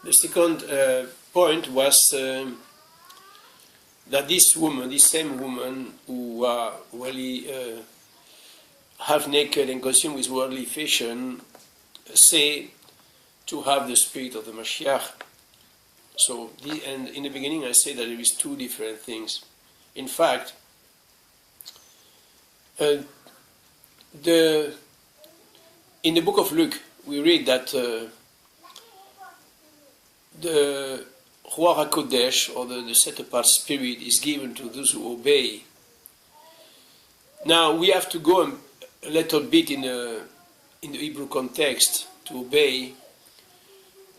The second point was that this woman, this same woman who are really half naked and consumed with worldly fashion, say to have the spirit of the Mashiach. So, and in the beginning I said that there is two different things. In fact, in the book of Luke, we read that the Ruach HaKodesh, or the set-apart spirit, is given to those who obey. Now, we have to go a little bit in the Hebrew context to obey.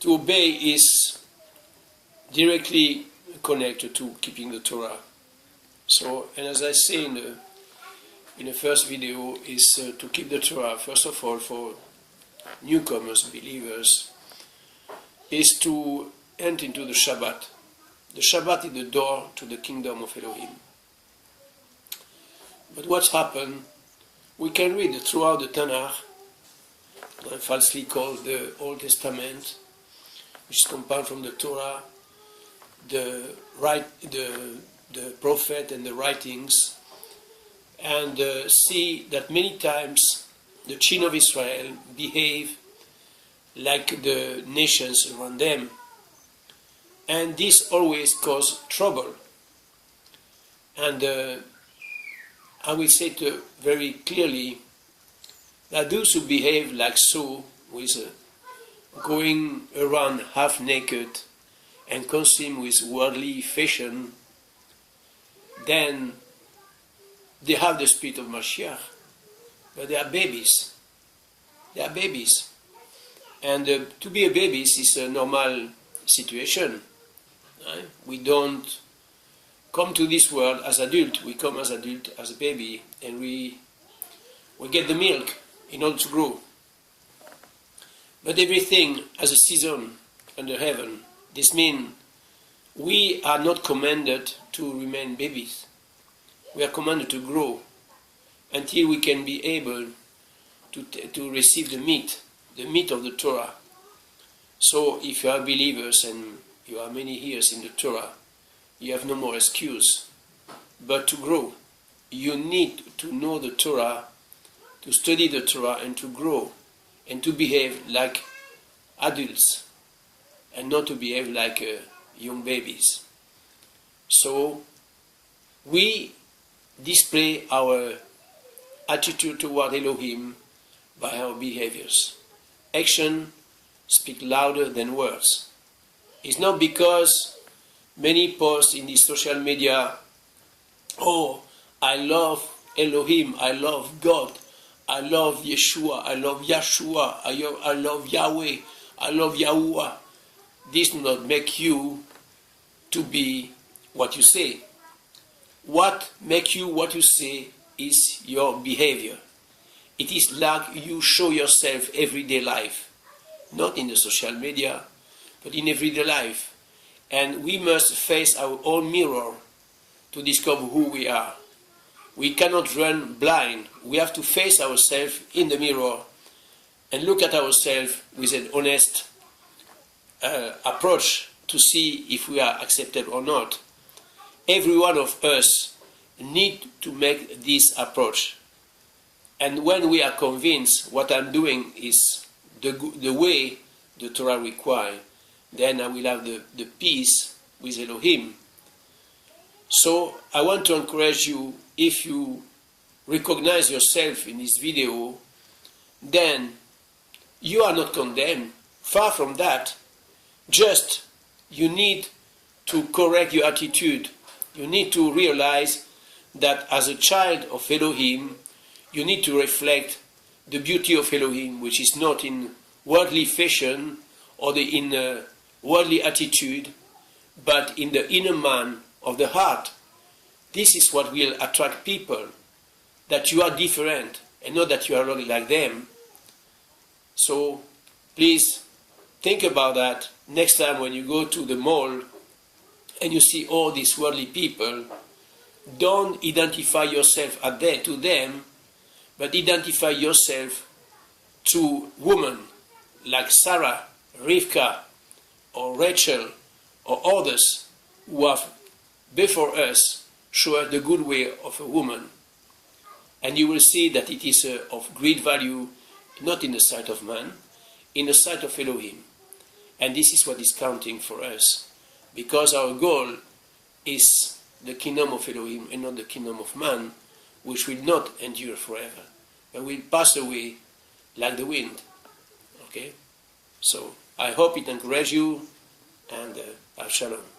To obey is directly connected to keeping the Torah. So, and as I say in the first video, is to keep the Torah, first of all, for newcomers, believers, is to enter into the Shabbat. The Shabbat is the door to the kingdom of Elohim. But what's happened, we can read throughout the Tanakh, falsely called the Old Testament, which is compounded from the Torah, the prophet and the writings, and see that many times the children of Israel behave like the nations around them, and this always causes trouble. And I will say very clearly that those who behave like so, with going around half naked and consumed with worldly fashion, then they have the spirit of Mashiach, but they are babies. They are babies. And to be a baby is a normal situation. Right? We don't come to this world as adult. We come as adult, as a baby, and we get the milk in order to grow. But everything has a season under heaven. This means we are not commanded to remain babies. We are commanded to grow until we can be able to receive the meat of the Torah. So if you are believers and you are many years in the Torah, you have no more excuse but to grow. You need to know the Torah, to study the Torah, and to grow, and to behave like adults, and not to behave like young babies. So we display our attitude toward Elohim by our behaviors. Action speaks louder than words. It's not because many post in the social media, oh, I love Elohim, I love God, I love Yeshua, I love Yahshua, I love Yahweh, I love Yahuwah. This does not make you to be what you say. What makes you what you say is your behavior. It is like you show yourself everyday life, not in the social media, but in everyday life. And we must face our own mirror to discover who we are. We cannot run blind. We have to face ourselves in the mirror and look at ourselves with an honest approach to see if we are accepted or not. Every one of us need to make this approach. And when we are convinced what I'm doing is the way the Torah requires, then I will have the peace with Elohim. So I want to encourage you, if you recognize yourself in this video, then you are not condemned. Far from that. Just you need to correct your attitude. You need to realize that as a child of Elohim, you need to reflect the beauty of Elohim, which is not in worldly fashion or in worldly attitude, but in the inner man of the heart. This is what will attract people, that you are different and not that you are only like them. So please think about that next time when you go to the mall and you see all these worldly people. Don't identify yourself to them, but identify yourself to women like Sarah, Rivka, or Rachel or others who have before us show us the good way of a woman. And you will see that it is of great value, not in the sight of man, in the sight of Elohim. And this is what is counting for us, because our goal is the kingdom of Elohim and not the kingdom of man, which will not endure forever, but will pass away like the wind. Okay? So I hope it encourages you, and Shalom.